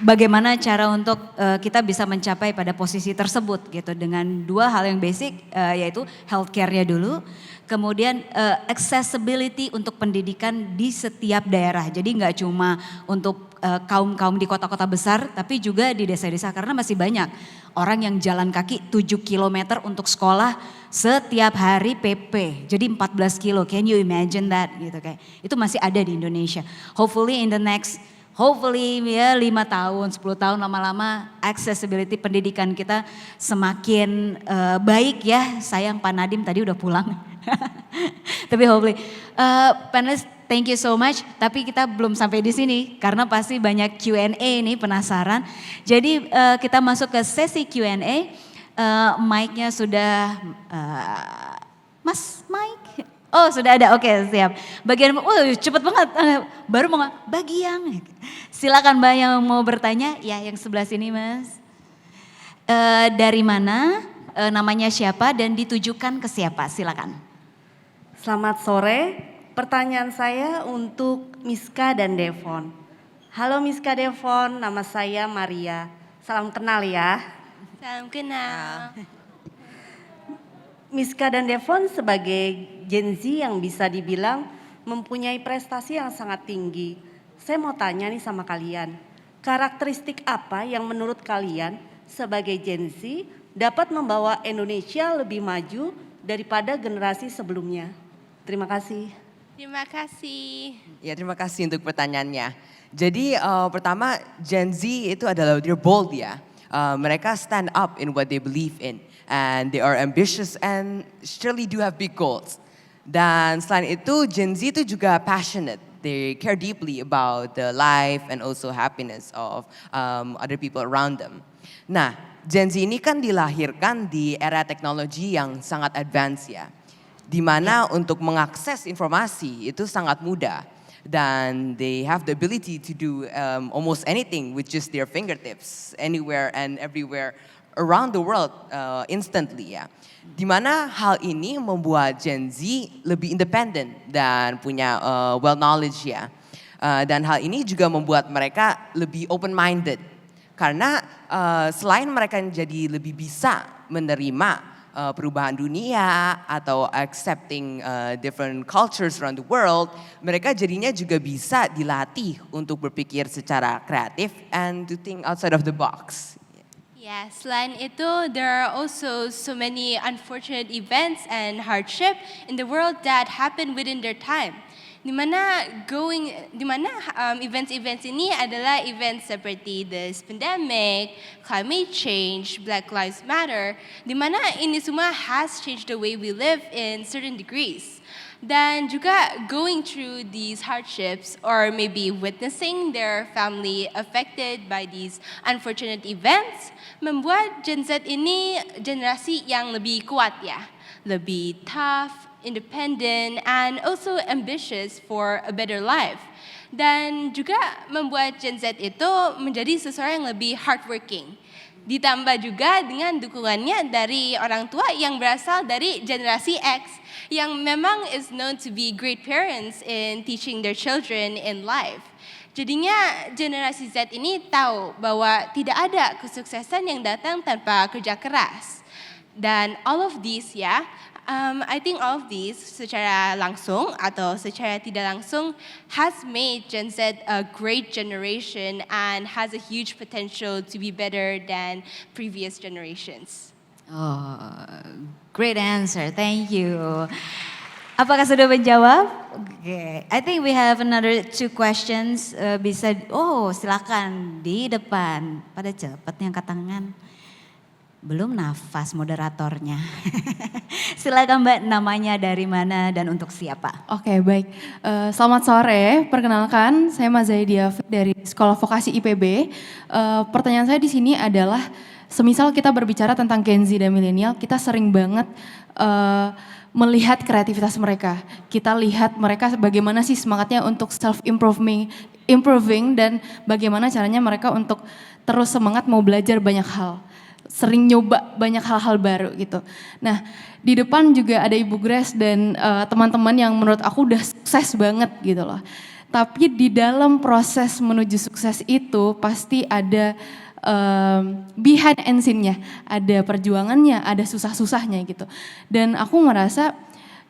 bagaimana cara untuk kita bisa mencapai pada posisi tersebut gitu dengan dua hal yang basic, yaitu healthcare-nya dulu, kemudian accessibility untuk pendidikan di setiap daerah. Jadi nggak cuma untuk kaum-kaum di kota-kota besar, tapi juga di desa-desa karena masih banyak orang yang jalan kaki 7 km untuk sekolah setiap hari PP. Jadi 14 kilo, can you imagine that gitu kayak. Itu masih ada di Indonesia. Hopefully ya 5 tahun, 10 tahun lama-lama accessibility pendidikan kita semakin baik ya. Sayang Pak Nadiem tadi udah pulang. Tapi hopefully panelists, thank you so much. Tapi kita belum sampai di sini karena pasti banyak Q&A nih, penasaran. Jadi kita masuk ke sesi Q&A. Mic-nya sudah Mas Mike. Oh sudah ada, oke siap. Bagian, cepet banget. Baru mau bagi yang. Silakan Mbak yang mau bertanya. Ya yang sebelah sini Mas. Dari mana, namanya siapa dan ditujukan ke siapa? Silakan. Selamat sore, pertanyaan saya untuk Miska dan Devon. Halo Miska Devon, nama saya Maria. Salam kenal ya. Salam kenal. Miska dan Devon sebagai Gen Z yang bisa dibilang mempunyai prestasi yang sangat tinggi. Saya mau tanya nih sama kalian, karakteristik apa yang menurut kalian sebagai Gen Z dapat membawa Indonesia lebih maju daripada generasi sebelumnya? Terima kasih. Terima kasih. Ya, terima kasih untuk pertanyaannya. Jadi pertama Gen Z itu adalah they're bold ya. Mereka stand up in what they believe in and they are ambitious and surely do have big goals. Dan selain itu Gen Z itu juga passionate. They care deeply about the life and also happiness of other people around them. Nah, Gen Z ini kan dilahirkan di era teknologi yang sangat advance ya. Di mana untuk mengakses informasi itu sangat mudah. Dan they have the ability to do almost anything with just their fingertips, anywhere and everywhere around the world instantly ya. Dimana hal ini membuat Gen Z lebih independen dan punya well knowledge ya. Dan hal ini juga membuat mereka lebih open minded. Karena selain mereka jadi lebih bisa menerima perubahan dunia atau accepting different cultures around the world, mereka jadinya juga bisa dilatih untuk berpikir secara kreatif and to think outside of the box. Yeah, selain itu, there are also so many unfortunate events and hardship in the world that happen within their time. Dimana events-events ini adalah events seperti this pandemic, climate change, Black Lives Matter, dimana ini semua has changed the way we live in certain degrees. Dan juga going through these hardships or maybe witnessing their family affected by these unfortunate events membuat Gen Z ini generasi yang lebih kuat ya, lebih tough, independent, and also ambitious for a better life. Dan juga membuat Gen Z itu menjadi seseorang yang lebih hardworking. Ditambah juga dengan dukungannya dari orang tua yang berasal dari generasi X yang memang is known to be great parents in teaching their children in life. Jadinya generasi Z ini tahu bahwa tidak ada kesuksesan yang datang tanpa kerja keras. Dan all of these I think all of these secara langsung atau secara tidak langsung has made Gen Z a great generation and has a huge potential to be better than previous generations. Oh, great answer. Thank you. Apakah sudah menjawab? Oke, I think we have another 2 questions. Silakan di depan. Pada cepat nih angkat tangan. Belum nafas moderatornya. Silakan Mbak, namanya dari mana dan untuk siapa? Oke, baik. Selamat sore. Perkenalkan, saya Mazaidia dari Sekolah Vokasi IPB. Pertanyaan saya di sini adalah, semisal kita berbicara tentang Gen Z dan milenial, kita sering banget melihat kreativitas mereka. Kita lihat mereka bagaimana sih semangatnya untuk improving dan bagaimana caranya mereka untuk terus semangat mau belajar banyak hal. Sering nyoba banyak hal-hal baru gitu. Nah, di depan juga ada Ibu Grace dan teman-teman yang menurut aku udah sukses banget gitu loh. Tapi di dalam proses menuju sukses itu pasti ada behind and scene-nya, ada perjuangannya, ada susah-susahnya gitu. Dan aku merasa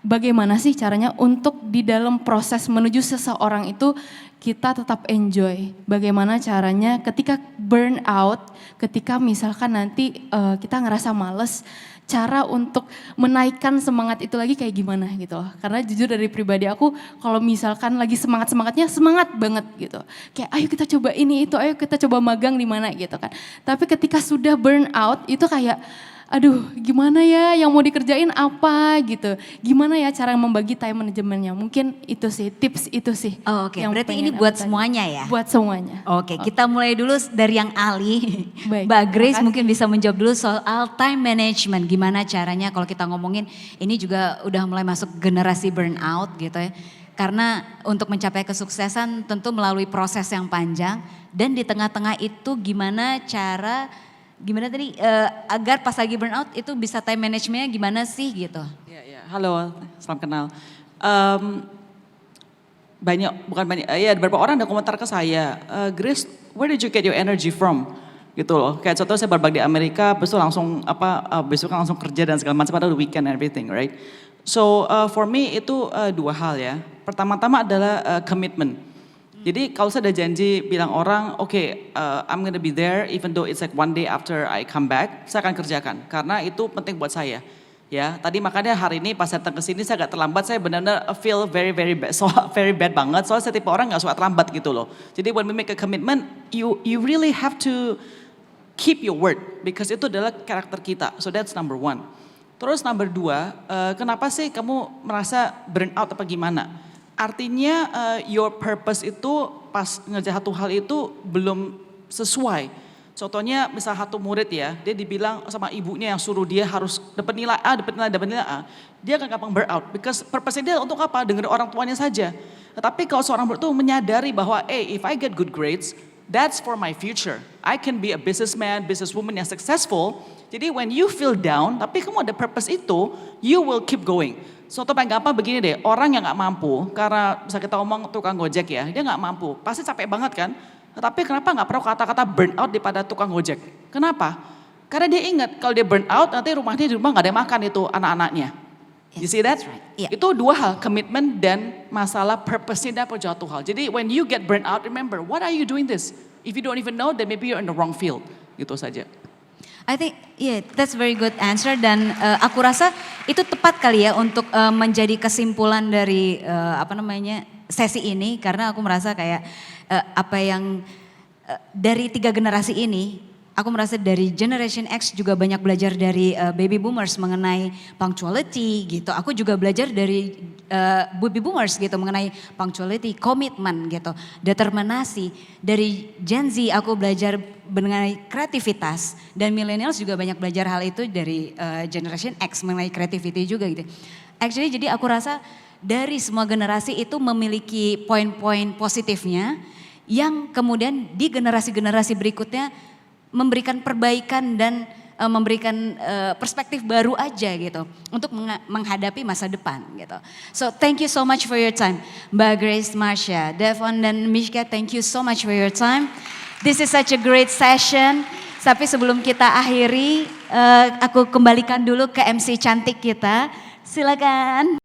bagaimana sih caranya untuk di dalam proses menuju seseorang itu kita tetap enjoy. Bagaimana caranya ketika burn out, ketika misalkan nanti kita ngerasa males, cara untuk menaikkan semangat itu lagi kayak gimana gitu loh. Karena jujur dari pribadi aku, kalau misalkan lagi semangat-semangatnya semangat banget gitu. Kayak ayo kita coba ini itu, ayo kita coba magang di mana gitu kan. Tapi ketika sudah burn out itu kayak aduh gimana ya yang mau dikerjain apa gitu. Gimana ya cara membagi time manajemennya. Mungkin itu sih, tips itu sih. Oh, oke, yang berarti pengen ini buat aku tanya. semuanya ya? Buat semuanya. Oke, kita mulai dulu dari yang ahli. Baik, Mbak Grace terima kasih. mungkin bisa menjawab dulu soal time management. Gimana caranya kalau kita ngomongin ini juga udah mulai masuk generasi burnout gitu ya. Karena untuk mencapai kesuksesan tentu melalui proses yang panjang. Dan di tengah-tengah itu gimana tadi agar pas lagi burnout itu bisa time managementnya gimana sih gitu? Ya. Halo, salam kenal. Beberapa orang ada komentar ke saya, Grace, where did you get your energy from? Gitu loh, kayak contoh saya berbagi di Amerika, besok langsung langsung kerja dan segala macam pada weekend and everything, right? So for me itu 2 hal ya. Pertama-tama adalah commitment. Jadi kalau saya ada janji bilang orang, I'm gonna be there even though it's like 1 day after I come back, saya akan kerjakan karena itu penting buat saya. Ya, tadi makanya hari ini pas datang ke sini saya agak terlambat, saya benar-benar feel very bad, very bad banget. Soalnya saya tipe orang nggak suka terlambat gitu loh. Jadi when we make a commitment, you really have to keep your word because itu adalah karakter kita. So that's number 1. Terus number 2, kenapa sih kamu merasa burn out apa gimana? Artinya your purpose itu pas ngerjain satu hal itu belum sesuai. Contohnya misal satu murid ya, dia dibilang sama ibunya yang suruh dia harus dapat nilai A, dia akan gampang burn out. Because purpose dia untuk apa? Dengar orang tuanya saja. Tetapi kalau seorang murid itu menyadari bahwa, if I get good grades, that's for my future. I can be a businessman, businesswoman yang successful. Jadi when you feel down, tapi kamu ada purpose itu, you will keep going. Contoh paling gampang begini deh, orang yang gak mampu, karena bisa kita ngomong tukang gojek ya, dia gak mampu, pasti capek banget kan. Tetapi kenapa gak perlu kata-kata burn out daripada tukang gojek? Kenapa? Karena dia ingat kalau dia burn out nanti di rumah gak ada makan itu anak-anaknya. You see that? Right. Yeah. Itu 2 hal, komitmen dan masalah purpose-nya dapat jatuh hal. Jadi when you get burn out, remember, what are you doing this? If you don't even know, then maybe you're in the wrong field. Gitu saja. I think that's very good answer dan aku rasa itu tepat kali ya untuk menjadi kesimpulan dari sesi ini karena aku merasa kayak dari 3 generasi ini aku merasa dari Generation X juga banyak belajar dari baby boomers mengenai punctuality gitu. Aku juga belajar dari baby boomers gitu mengenai punctuality, komitmen gitu, determinasi. Dari Gen Z aku belajar mengenai kreativitas dan millennials juga banyak belajar hal itu dari Generation X mengenai creativity juga gitu. Actually jadi aku rasa dari semua generasi itu memiliki poin-poin positifnya yang kemudian di generasi-generasi berikutnya memberikan perbaikan dan memberikan perspektif baru aja gitu untuk menghadapi masa depan gitu. So thank you so much for your time. Mbak Grace, Marsha, Devon dan Mishka, thank you so much for your time. This is such a great session. Tapi sebelum kita akhiri, aku kembalikan dulu ke MC cantik kita. Silakan.